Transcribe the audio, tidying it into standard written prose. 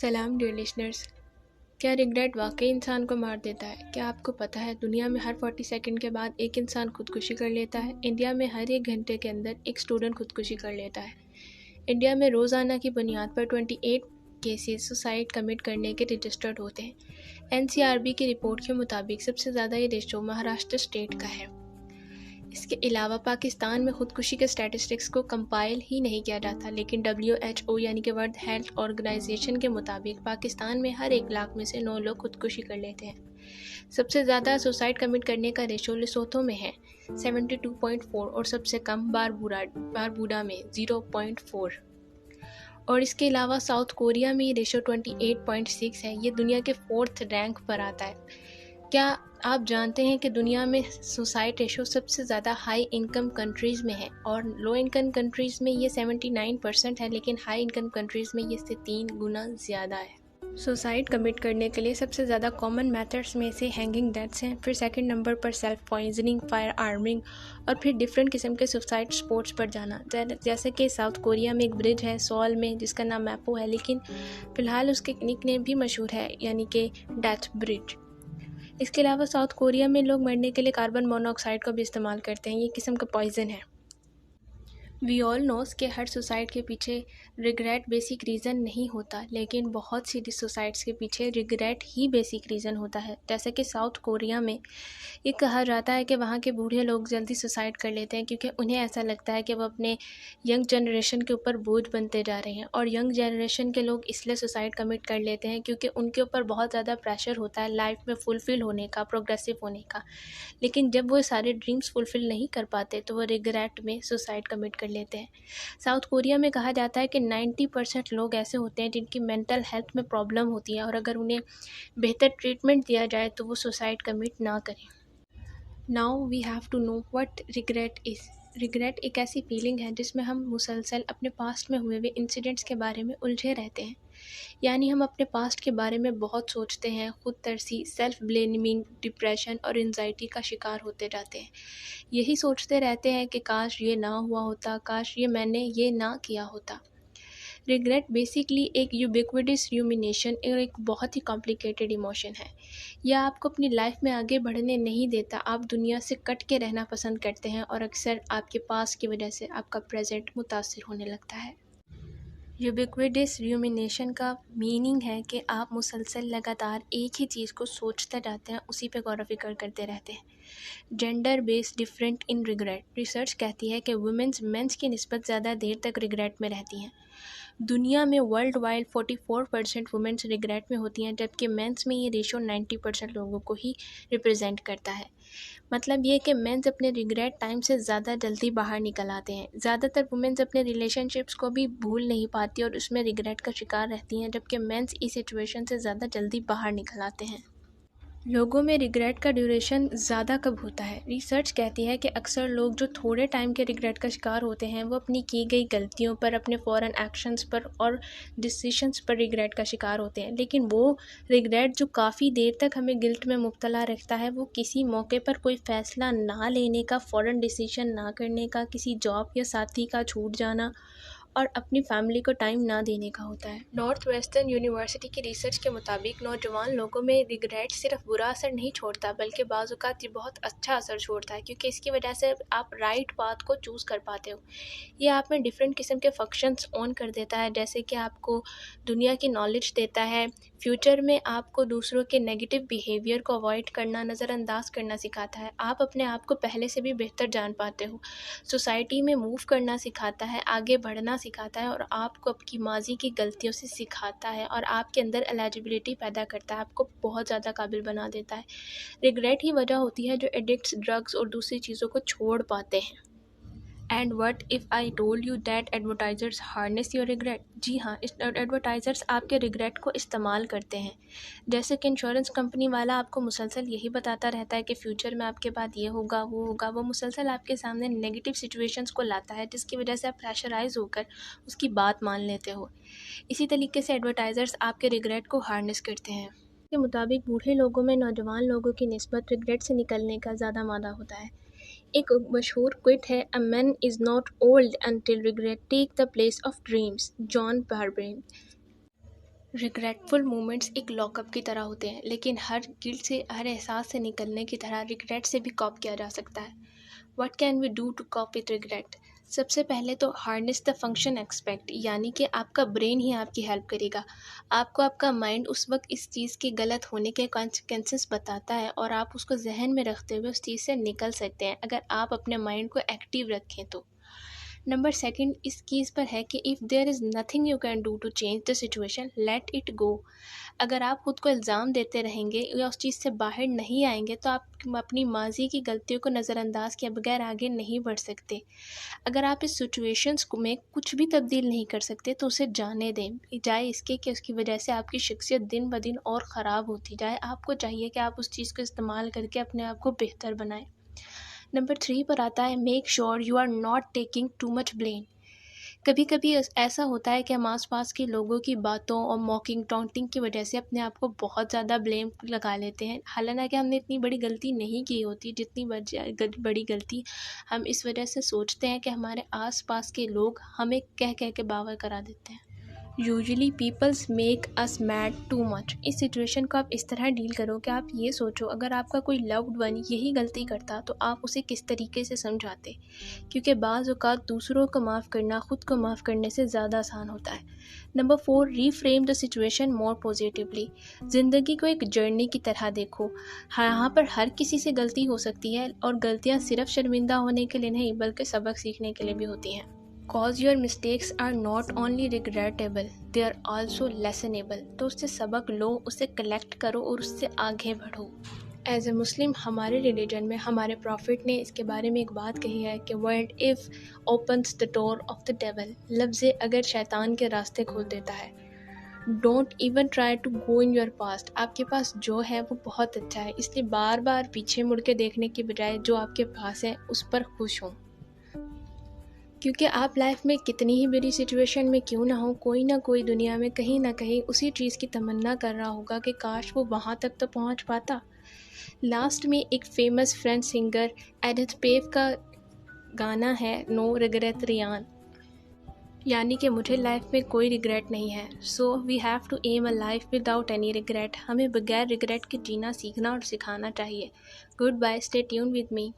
सलाम dear listeners. क्या regret वाकई इंसान को मार देता है? क्या आपको पता है दुनिया में हर 40 सेकंड के बाद एक इंसान खुदकुशी कर लेता है। इंडिया में हर एक घंटे के अंदर एक स्टूडेंट खुदकुशी कर लेता है। इंडिया में रोज़ाना की बुनियाद पर 28 केसेस सुसाइड कमिट करने के रजिस्टर्ड होते हैं। एनसीआरबी की रिपोर्ट के मुताबिक सबसे ज़्यादा ये रेशो महाराष्ट्र स्टेट का है। इसके अलावा पाकिस्तान में खुदकुशी के स्टैटिस्टिक्स को कंपाइल ही नहीं किया जाता, लेकिन WHO यानी कि वर्ल्ड हेल्थ ऑर्गेनाइजेशन के मुताबिक पाकिस्तान में हर 1 लाख में से 9 लोग खुदकुशी कर लेते हैं। सबसे ज़्यादा सुसाइड कमिट करने का रेशो लेसोथो में है 72.4 और सबसे कम बारबूडा में 0.4। और इसके अलावा साउथ कोरिया में ये रेशो 28.6 है। ये दुनिया के 4th रैंक पर आता है। क्या आप जानते हैं कि दुनिया में सुसाइड रेशो सबसे ज़्यादा हाई इनकम कंट्रीज़ में है और लो इनकम कंट्रीज़ में ये 79% है, लेकिन हाई इनकम कंट्रीज़ में ये इससे 3 गुना ज़्यादा है। सुसाइड कमिट करने के लिए सबसे ज़्यादा कॉमन मेथड्स में से हैंगिंग डेथ्स हैं, फिर सेकंड नंबर पर सेल्फ पॉइजनिंग, फायर आर्मिंग और फिर डिफरेंट किस्म के सुसाइड स्पोर्ट्स पर जाना। जैसे कि साउथ कोरिया में एक ब्रिज है सोल में जिसका नाम मैपो है, लेकिन फ़िलहाल उसके निकनेम भी मशहूर है यानी कि डेथ ब्रिज। इसके अलावा साउथ कोरिया में लोग मरने के लिए कार्बन मोनोऑक्साइड का भी इस्तेमाल करते हैं। ये किस्म का पॉइजन है। वी ऑल नोस कि हर सुसाइड के पीछे रिग्रेट बेसिक रीज़न नहीं होता, लेकिन बहुत सी सुसाइड्स के पीछे रिग्रेट ही बेसिक रीज़न होता है। जैसे कि साउथ कोरिया में ये कहा जाता है कि वहाँ के बूढ़े लोग जल्दी सुसाइड कर लेते हैं क्योंकि उन्हें ऐसा लगता है कि वो अपने यंग जनरेशन के ऊपर बोझ बनते जा रहे हैं। और यंग जनरेशन के लोग इसलिए सुसाइड कमिट कर लेते हैं क्योंकि उनके ऊपर बहुत ज़्यादा प्रेशर होता है लाइफ में फुलफ़िल होने का, प्रोग्रेसिव होने का। लेकिन जब वो सारे ड्रीम्स फुलफ़िल नहीं कर पाते तो वो रिग्रेट में सुसाइड कमिट कर लेते हैं। साउथ कोरिया में कहा जाता है कि 90% लोग ऐसे होते हैं जिनकी मेंटल हेल्थ में प्रॉब्लम होती है और अगर उन्हें बेहतर ट्रीटमेंट दिया जाए तो वो सुसाइड कमिट ना करें। Now we have to know what regret is. Regret एक ऐसी फीलिंग है जिसमें हम मुसलसल अपने पास्ट में हुए हुए इंसिडेंट्स के बारे में उलझे रहते हैं। यानी हम अपने पास्ट के बारे में बहुत सोचते हैं, खुद तरसी, सेल्फ ब्लेमिंग, डिप्रेशन और एंजाइटी का शिकार होते जाते हैं। यही सोचते रहते हैं कि काश ये ना हुआ होता, काश मैंने ये ना किया होता। रिग्रेट बेसिकली एक यूबिक्विटस रूमिनेशन और एक बहुत ही कॉम्प्लिकेटेड इमोशन है। यह आपको अपनी लाइफ में आगे बढ़ने नहीं देता। आप दुनिया से कट के रहना पसंद करते हैं और अक्सर आपके पास की वजह से आपका प्रेजेंट मुतासिर होने लगता है। यूबिक्विटस रूमिनेशन का मीनिंग है कि आप मुसलसल लगातार एक ही चीज़ को सोचते जाते हैं, उसी पे गौर व फिक्र करते रहते हैं। Gender based different in regret. Research कहती है कि वुमेंस मेंस की निस्बत ज़्यादा देर तक रिग्रेट में रहती हैं। दुनिया में वर्ल्ड वाइड 44% वुमेन्स रिग्रेट में होती हैं, जबकि मेंस में ये रेशो 90% लोगों को ही रिप्रेजेंट करता है। मतलब ये कि मेंस अपने रिग्रेट टाइम से ज़्यादा जल्दी बाहर निकल आते हैं। ज़्यादातर वुमेन्स अपने रिलेशनशिप्स को भी भूल नहीं पाती और उसमें रिग्रेट का शिकार रहती हैं, जबकि मेंस इस सिचुएशन से ज़्यादा जल्दी बाहर निकल आते हैं। लोगों में रिग्रेट का ड्यूरेशन ज़्यादा कब होता है? रिसर्च कहती है कि अक्सर लोग जो थोड़े टाइम के रिग्रेट का शिकार होते हैं वो अपनी की गई गलतियों पर, अपने फ़ौरन एक्शंस पर और डिसीशंस पर रिग्रेट का शिकार होते हैं। लेकिन वो रिग्रेट जो काफ़ी देर तक हमें गिल्ट में मुब्तला रखता है वो किसी मौके पर कोई फ़ैसला ना लेने का, फ़ौरन डिसीशन ना करने का, किसी जॉब या साथी का छूट जाना और अपनी फैमिली को टाइम ना देने का होता है। नॉर्थ वेस्टर्न यूनिवर्सिटी की रिसर्च के मुताबिक नौजवान लोगों में रिग्रेट सिर्फ बुरा असर नहीं छोड़ता बल्कि बाज़ औक़ात ये बहुत अच्छा असर छोड़ता है, क्योंकि इसकी वजह से आप राइट पाथ को चूज़ कर पाते हो। ये आप में डिफरेंट किस्म के फंक्शंस ऑन कर देता है, जैसे कि आपको दुनिया की नॉलेज देता है, फ्यूचर में आपको दूसरों के नेगेटिव बिहेवियर को अवॉइड करना, नज़रअंदाज करना सिखाता है। आप अपने आप को पहले से भी बेहतर जान पाते हो, सोसाइटी में मूव करना सिखाता है, आगे बढ़ना सिखाता है और आपको आपकी माजी की गलतियों से सिखाता है और आपके अंदर एलिजिबिलिटी पैदा करता है, आपको बहुत ज़्यादा काबिल बना देता है। रिग्रेट ही वजह होती है जो एडिक्ट्स, ड्रग्स और दूसरी चीज़ों को छोड़ पाते हैं। And what if I told you that advertisers harness your regret? जी हाँ, एडवर्टाइज़र्स आपके रिग्रेट को इस्तेमाल करते हैं। जैसे कि इंश्योरेंस कंपनी वाला आपको मुसलसल यही बताता रहता है कि फ्यूचर में आपके बाद ये होगा, वो होगा। वो मुसलसल आपके सामने नेगेटिव सिचुएशंस को लाता है जिसकी वजह से आप प्रेशराइज होकर उसकी बात मान लेते हो। इसी तरीके से एडवर्टाइज़र्स आपके रिग्रेट को हार्नेस करते हैं। के मुताबिक बूढ़े लोगों में नौजवान लोगों की निस्बत रिग्रेट से निकलने का ज़्यादा मादा होता है। एक मशहूर क्विट है, a man is not old until regret take the place of dreams, John Barrymore. Regretful moments एक लॉकअप की तरह होते हैं, लेकिन हर गिल्ट से, हर एहसास से निकलने की तरह रिग्रेट से भी कॉप किया जा सकता है। What can we do to cope with regret? सबसे पहले तो हार्नेस द फंक्शन एक्सपेक्ट, यानी कि आपका ब्रेन ही आपकी हेल्प करेगा। आपको आपका माइंड उस वक्त इस चीज़ के गलत होने के कॉन्सिक्वेंसेस बताता है और आप उसको जहन में रखते हुए उस चीज़ से निकल सकते हैं अगर आप अपने माइंड को एक्टिव रखें तो। नंबर सेकंड इस चीज़ पर है कि if there is nothing you can do to change the situation, let it go. अगर आप खुद को इल्ज़ाम देते रहेंगे या उस चीज़ से बाहर नहीं आएंगे तो आप अपनी माजी की गलतियों को नज़रअंदाज किए बगैर आगे नहीं बढ़ सकते। अगर आप इस सिचुएशंस को में कुछ भी तब्दील नहीं कर सकते तो उसे जाने दें, जाए इसके कि उसकी वजह से आपकी शख्सियत दिन ब दिन और ख़राब होती जाए। आपको चाहिए कि आप उस चीज़ को इस्तेमाल करके अपने आप को बेहतर बनाएं। नंबर 3 पर आता है make sure you are not taking too much blame. कभी कभी ऐसा होता है कि हम आसपास के लोगों की बातों और मॉकिंग टॉन्टिंग की वजह से अपने आप को बहुत ज़्यादा ब्लेम लगा लेते हैं, हालांकि हमने इतनी बड़ी गलती नहीं की होती जितनी बड़ी गलती हम इस वजह से सोचते हैं कि हमारे आसपास के लोग हमें कह कह के बावर करा देते हैं। Usually peoples make us mad too much. इस सिचुएशन को आप इस तरह डील करो कि आप ये सोचो अगर आपका कोई लव्ड वन यही गलती करता तो आप उसे किस तरीके से समझाते, क्योंकि बाज़ औक़ात दूसरों को माफ़ करना ख़ुद को माफ़ करने से ज़्यादा आसान होता है। Number 4 reframe the situation more positively. ज़िंदगी को एक जर्नी की तरह देखो। यहाँ पर हर किसी से गलती हो सकती है और गलतियाँ सिर्फ शर्मिंदा होने के लिए नहीं बल्कि सबक सीखने के लिए भी होती हैं। Cause your mistakes are not only regrettable, they are also lessonable। तो उससे सबक लो, उसे कलेक्ट करो और उससे आगे बढ़ो। एज ए मुस्लिम हमारे रिलीजन में हमारे प्रॉफिट ने इसके बारे में एक बात कही है कि word if opens the door of the devil. लफ्ज़ अगर शैतान के रास्ते खोल देता है। Don't even try to go in your past. आपके पास जो है वो बहुत अच्छा है, इसलिए बार बार पीछे मुड़ के देखने की बजाय जो आपके पास है उस पर खुश हों, क्योंकि आप लाइफ में कितनी ही बुरी सिचुएशन में क्यों ना हो, कोई ना कोई दुनिया में कहीं ना कहीं उसी चीज़ की तमन्ना कर रहा होगा कि काश वो वहाँ तक तो पहुँच पाता। लास्ट में एक famous French singer Edith Piaf का गाना है नो रिग्रेट रियान, यानी कि मुझे लाइफ में कोई रिग्रेट नहीं है। So we have to aim a life without any regret. हमें बगैर रिग्रेट के जीना सीखना और सिखाना चाहिए। Good bye, stay tune with me.